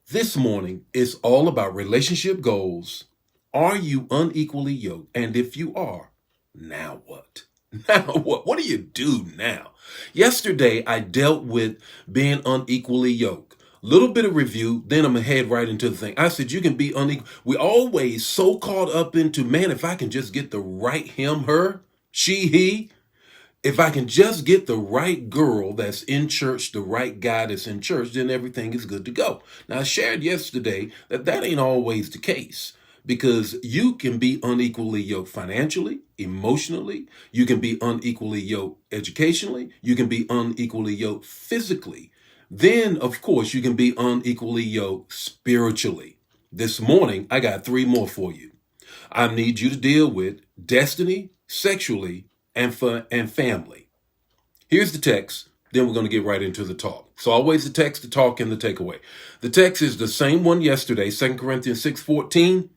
This morning is all about relationship goals. Are you unequally yoked? And if you are, now what? Now what? What do you do now? Yesterday, I dealt with being unequally yoked. Little bit of review, then I'm gonna head right into the thing. I said you can be unequal. We always so caught up into, man, if I can just get the right him, her, she, he, if I can just get the right girl that's in church, the right guy that's in church, then everything is good to go. Now, I shared yesterday that that ain't always the case because you can be unequally yoked financially, emotionally. You can be unequally yoked educationally. You can be unequally yoked physically. Then, of course, you can be unequally yoked spiritually. This morning, I got three more for you. I need you to deal with destiny, sexually, and family. Here's the text. Then we're going to get right into the talk. So always the text, the talk, and the takeaway. The text is the same one yesterday, 2 Corinthians 6:14.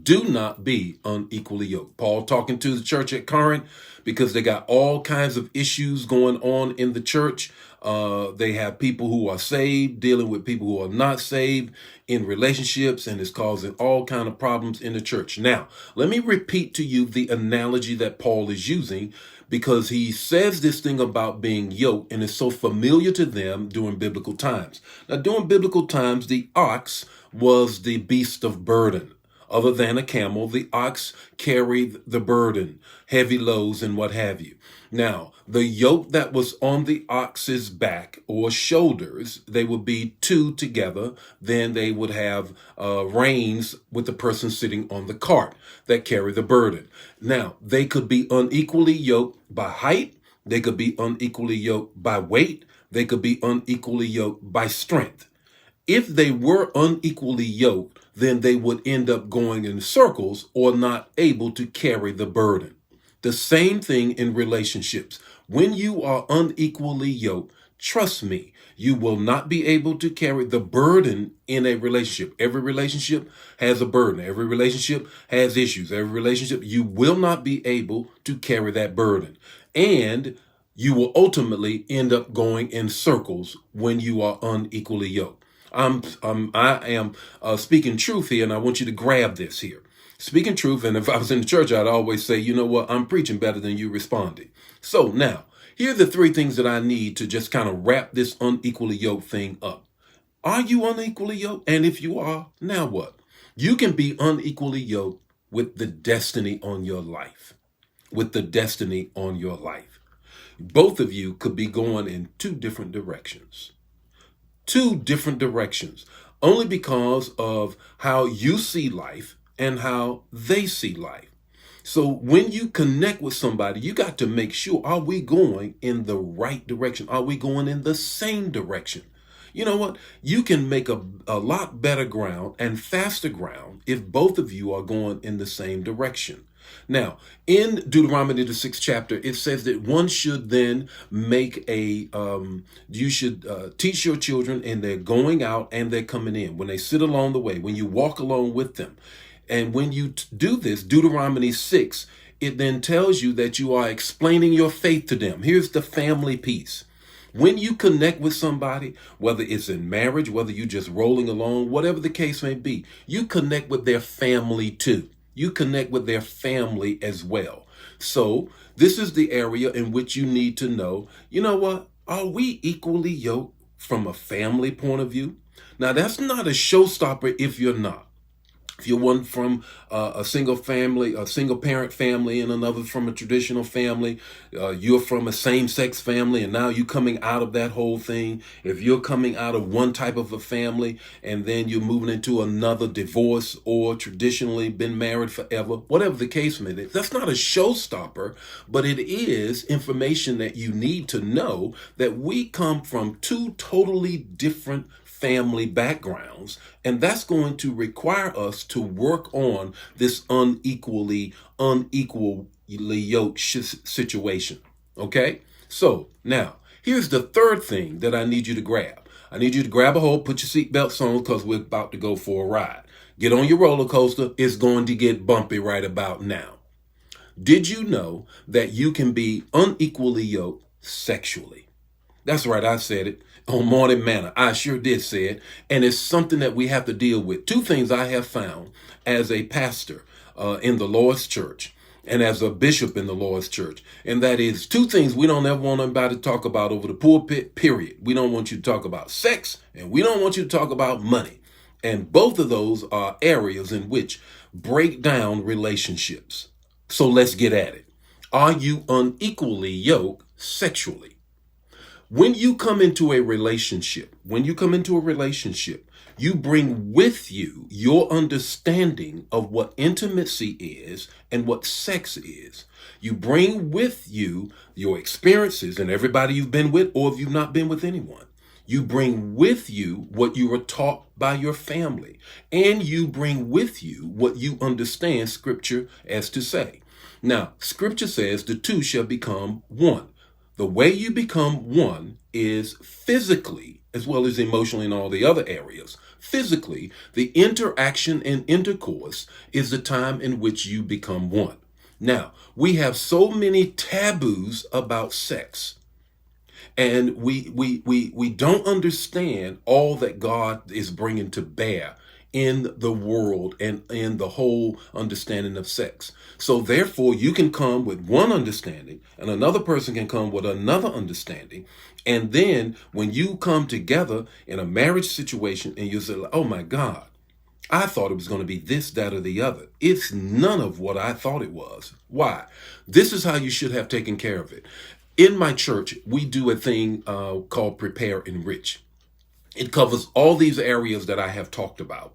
Do not be unequally yoked. Paul talking to the church at Corinth because they got all kinds of issues going on in the church. They have people who are saved dealing with people who are not saved in relationships, and it's causing all kind of problems in the church. Now, let me repeat to you the analogy that Paul is using because he says this thing about being yoked and it's so familiar to them during biblical times. Now, during biblical times, the ox was the beast of burden. Other than a camel, the ox carried the burden, heavy loads, and what have you. Now, the yoke that was on the ox's back or shoulders, they would be two together. Then they would have reins with the person sitting on the cart that carry the burden. Now, they could be unequally yoked by height. They could be unequally yoked by weight. They could be unequally yoked by strength. If they were unequally yoked, then they would end up going in circles or not able to carry the burden. The same thing in relationships. When you are unequally yoked, trust me, you will not be able to carry the burden in a relationship. Every relationship has a burden. Every relationship has issues. Every relationship, you will not be able to carry that burden. And you will ultimately end up going in circles when you are unequally yoked. I am speaking truth here, and I want you to grab this here. Speaking truth, and if I was in the church, I'd always say, you know what, I'm preaching better than you responding. So now, here are the three things that I need to just kind of wrap this unequally yoked thing up. Are you unequally yoked? And if you are, now what? You can be unequally yoked with the destiny on your life. With the destiny on your life. Both of you could be going in two different directions. Two different directions, only because of how you see life and how they see life. So when you connect with somebody, you got to make sure, are we going in the right direction? Are we going in the same direction? You know what? You can make a lot better ground and faster ground if both of you are going in the same direction. Now, in Deuteronomy, the 6th chapter, it says that one should then you should teach your children, and they're going out and they're coming in. When they sit along the way, when you walk along with them. And when you do this, Deuteronomy 6, it then tells you that you are explaining your faith to them. Here's the family piece. When you connect with somebody, whether it's in marriage, whether you're just rolling along, whatever the case may be, you connect with their family too. You connect with their family as well. So this is the area in which you need to know, you know what? Are we equally yoked from a family point of view? Now, that's not a showstopper if you're not. If you're one from a single family, a single parent family, and another from a traditional family, you're from a same-sex family, and now you're coming out of that whole thing. If you're coming out of one type of a family, and then you're moving into another, divorce or traditionally been married forever, whatever the case may be, that's not a showstopper, but it is information that you need to know that we come from two totally different family backgrounds, and that's going to require us to work on this unequally yoked situation. Okay, so now here's the third thing that I need you to grab. I need you to grab a hold, put your seatbelts on, because we're about to go for a ride. Get on your roller coaster. It's going to get bumpy right about now. Did you know that you can be unequally yoked sexually? That's right, I said it on Morning Manna. I sure did say it. And it's something that we have to deal with. Two things I have found as a pastor in the Lord's church and as a bishop in the Lord's church. And that is two things we don't ever want anybody to talk about over the pulpit, period. We don't want you to talk about sex, and we don't want you to talk about money. And both of those are areas in which break down relationships. So let's get at it. Are you unequally yoked sexually? When you come into a relationship, you bring with you your understanding of what intimacy is and what sex is. You bring with you your experiences and everybody you've been with, or if you've not been with anyone. You bring with you what you were taught by your family, and you bring with you what you understand Scripture as to say. Now, Scripture says the two shall become one. The way you become one is physically, as well as emotionally and all the other areas. Physically, the interaction and intercourse is the time in which you become one. Now, we have so many taboos about sex. And we don't understand all that God is bringing to bear in the world and in the whole understanding of sex. So therefore, you can come with one understanding and another person can come with another understanding. And then when you come together in a marriage situation and you say, oh my God, I thought it was going to be this, that, or the other. It's none of what I thought it was. Why? This is how you should have taken care of it. In my church, we do a thing called Prepare Enrich. It covers all these areas that I have talked about.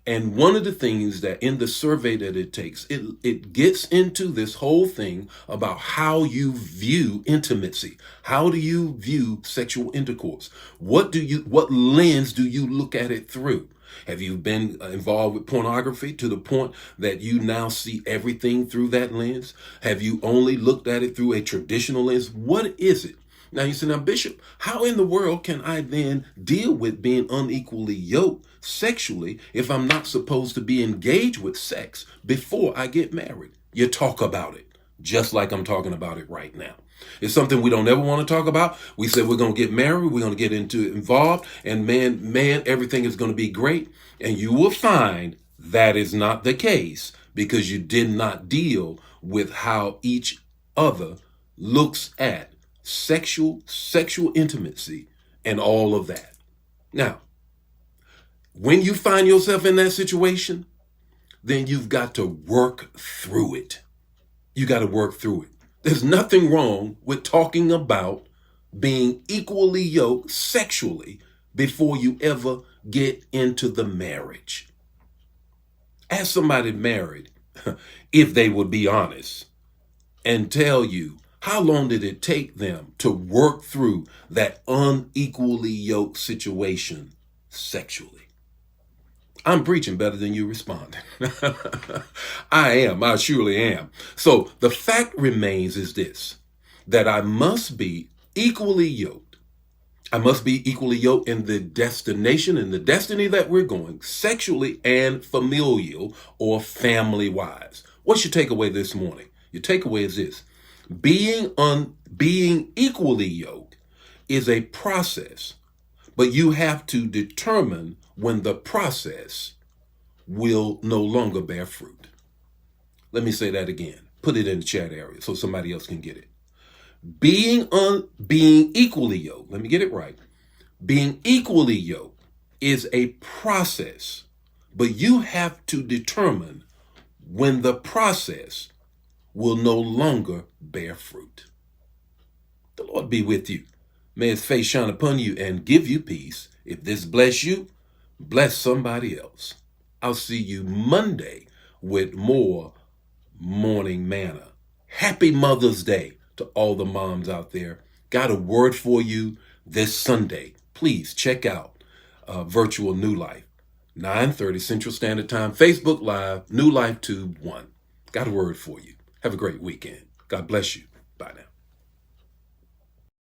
And one of the things that in the survey that it takes, it gets into this whole thing about how you view intimacy. How do you view sexual intercourse? What lens do you look at it through? Have you been involved with pornography to the point that you now see everything through that lens? Have you only looked at it through a traditional lens? What is it? Now you say, now Bishop, how in the world can I then deal with being unequally yoked sexually if I'm not supposed to be engaged with sex before I get married? You talk about it, just like I'm talking about it right now. It's something we don't ever want to talk about. We said we're going to get married, we're going to get involved, and man, everything is going to be great. And you will find that is not the case because you did not deal with how each other looks at sexual intimacy and all of that. Now, when you find yourself in that situation, then you've got to work through it. You got to work through it. There's nothing wrong with talking about being equally yoked sexually before you ever get into the marriage. Ask somebody married if they would be honest and tell you how long did it take them to work through that unequally yoked situation sexually. I'm preaching better than you responding. I surely am. So the fact remains is this, that I must be equally yoked. I must be equally yoked in the destination and the destiny that we're going, sexually and familial or family-wise. What's your takeaway this morning? Your takeaway is this. Being equally yoked is a process, but you have to determine when the process will no longer bear fruit. Let me say that again. Put it in the chat area so somebody else can get it. Being equally yoked, let me get it right. Being equally yoked is a process, but you have to determine when the process will no longer bear fruit. The Lord be with you. May his face shine upon you and give you peace. If this bless you, bless somebody else. I'll see you Monday with more Morning Manna. Happy Mother's Day to all the moms out there. Got a word for you this Sunday. Please check out Virtual New Life, 9:30 Central Standard Time, Facebook Live, New Life Tube 1. Got a word for you. Have a great weekend. God bless you. Bye now.